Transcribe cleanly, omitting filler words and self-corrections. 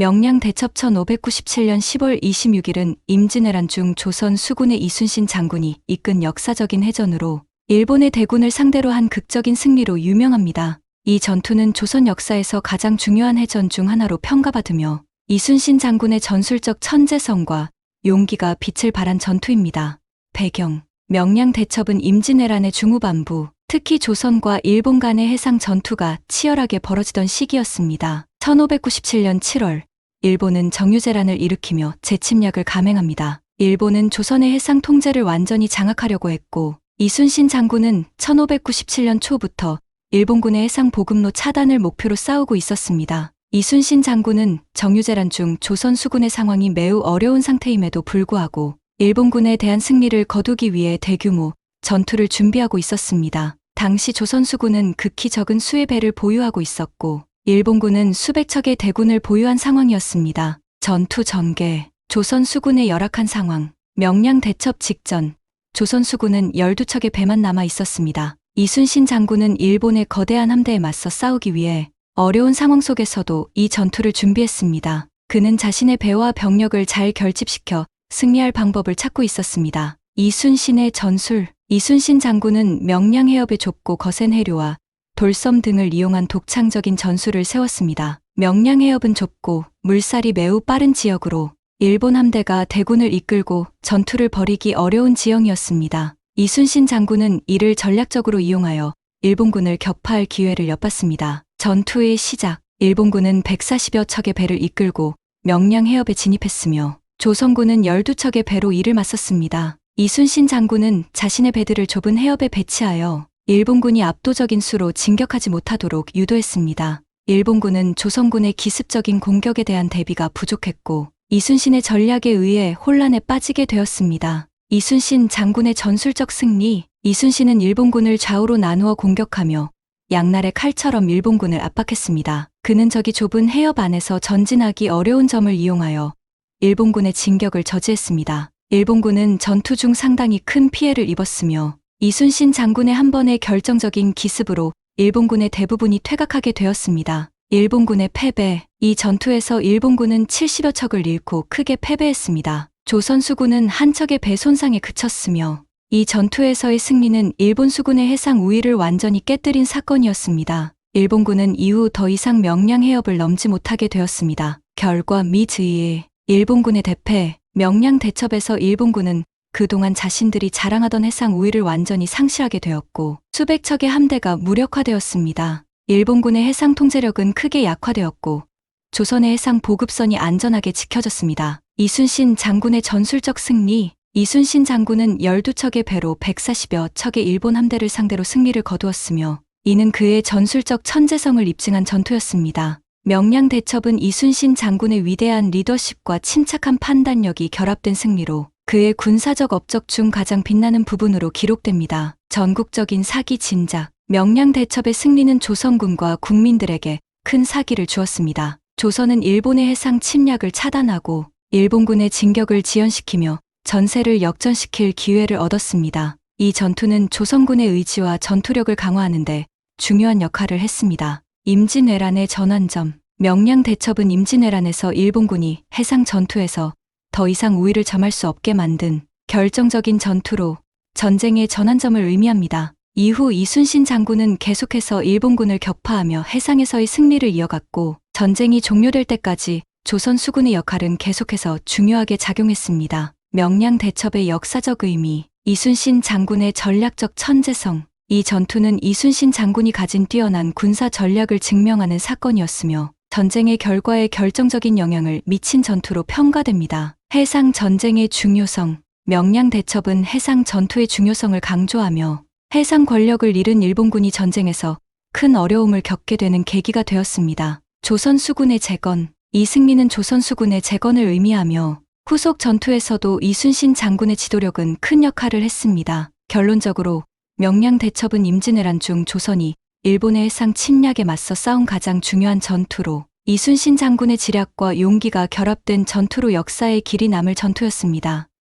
명량 대첩 1597년 10월 26일은 임진왜란 중 조선 수군의 이순신 장군이 이끈 역사적인 해전으로 일본의 대군을 상대로 한 극적인 승리로 유명합니다. 이 전투는 조선 역사에서 가장 중요한 해전 중 하나로 평가받으며 이순신 장군의 전술적 천재성과 용기가 빛을 발한 전투입니다. 배경: 명량 대첩은 임진왜란의 중후반부, 특히 조선과 일본 간의 해상 전투가 치열하게 벌어지던 시기였습니다. 1597년 7월, 일본은 정유재란을 일으키며 재침략을 감행합니다. 일본은 조선의 해상 통제를 완전히 장악하려고 했고, 이순신 장군은 1597년 초부터 일본군의 해상 보급로 차단을 목표로 싸우고 있었습니다. 이순신 장군은 정유재란 중 조선 수군의 상황이 매우 어려운 상태임에도 불구하고 일본군에 대한 승리를 거두기 위해 대규모 전투를 준비하고 있었습니다. 당시 조선 수군은 극히 적은 수의 배를 보유하고 있었고 일본군은 수백 척의 대군을 보유한 상황이었습니다. 전투 전개: 조선 수군의 열악한 상황. 명량 대첩 직전, 조선 수군은 12척의 배만 남아 있었습니다. 이순신 장군은 일본의 거대한 함대에 맞서 싸우기 위해 어려운 상황 속에서도 이 전투를 준비했습니다. 그는 자신의 배와 병력을 잘 결집시켜 승리할 방법을 찾고 있었습니다. 이순신의 전술: 이순신 장군은 명량 해협의 좁고 거센 해류와 돌섬 등을 이용한 독창적인 전술을 세웠습니다. 명량 해협은 좁고 물살이 매우 빠른 지역으로 일본 함대가 대군을 이끌고 전투를 벌이기 어려운 지형이었습니다. 이순신 장군은 이를 전략적으로 이용하여 일본군을 격파할 기회를 엿봤습니다. 전투의 시작: 일본군은 140여 척의 배를 이끌고 명량 해협에 진입했으며 조선군은 12척의 배로 이를 맞섰습니다. 이순신 장군은 자신의 배들을 좁은 해협에 배치하여 일본군이 압도적인 수로 진격하지 못하도록 유도했습니다. 일본군은 조선군의 기습적인 공격에 대한 대비가 부족했고 이순신의 전략에 의해 혼란에 빠지게 되었습니다. 이순신 장군의 전술적 승리: 이순신은 일본군을 좌우로 나누어 공격하며 양날의 칼처럼 일본군을 압박했습니다. 그는 저기 좁은 해협 안에서 전진하기 어려운 점을 이용하여 일본군의 진격을 저지했습니다. 일본군은 전투 중 상당히 큰 피해를 입었으며 이순신 장군의 한 번의 결정적인 기습으로 일본군의 대부분이 퇴각하게 되었습니다. 일본군의 패배: 이 전투에서 일본군은 70여 척을 잃고 크게 패배했습니다. 조선 수군은 한 척의 배 손상에 그쳤으며 이 전투에서의 승리는 일본 수군의 해상 우위를 완전히 깨뜨린 사건이었습니다. 일본군은 이후 더 이상 명량 해협을 넘지 못하게 되었습니다. 결과 및 의의: 일본군의 대패. 명량 대첩에서 일본군은 그동안 자신들이 자랑하던 해상 우위를 완전히 상실하게 되었고 수백 척의 함대가 무력화되었습니다. 일본군의 해상 통제력은 크게 약화되었고 조선의 해상 보급선이 안전하게 지켜졌습니다. 이순신 장군의 전술적 승리: 이순신 장군은 12척의 배로 140여 척의 일본 함대를 상대로 승리를 거두었으며 이는 그의 전술적 천재성을 입증한 전투였습니다. 명량 대첩은 이순신 장군의 위대한 리더십과 침착한 판단력이 결합된 승리로 그의 군사적 업적 중 가장 빛나는 부분으로 기록됩니다. 전국적인 사기 진작: 명량 대첩의 승리는 조선군과 국민들에게 큰 사기를 주었습니다. 조선은 일본의 해상 침략을 차단하고 일본군의 진격을 지연시키며 전세를 역전시킬 기회를 얻었습니다. 이 전투는 조선군의 의지와 전투력을 강화하는 데 중요한 역할을 했습니다. 임진왜란의 전환점: 명량 대첩은 임진왜란에서 일본군이 해상 전투에서 더 이상 우위를 점할 수 없게 만든 결정적인 전투로 전쟁의 전환점을 의미합니다. 이후 이순신 장군은 계속해서 일본군을 격파하며 해상에서의 승리를 이어갔고 전쟁이 종료될 때까지 조선 수군의 역할은 계속해서 중요하게 작용했습니다. 명량 대첩의 역사적 의미: 이순신 장군의 전략적 천재성. 이 전투는 이순신 장군이 가진 뛰어난 군사 전략을 증명하는 사건이었으며 전쟁의 결과에 결정적인 영향을 미친 전투로 평가됩니다. 해상 전쟁의 중요성: 명량 대첩은 해상 전투의 중요성을 강조하며 해상 권력을 잃은 일본군이 전쟁에서 큰 어려움을 겪게 되는 계기가 되었습니다. 조선 수군의 재건: 이 승리는 조선 수군의 재건을 의미하며 후속 전투에서도 이순신 장군의 지도력은 큰 역할을 했습니다. 결론적으로 명량 대첩은 임진왜란 중 조선이 일본의 해상 침략에 맞서 싸운 가장 중요한 전투로 이순신 장군의 지략과 용기가 결합된 전투로 역사에 길이 남을 전투였습니다.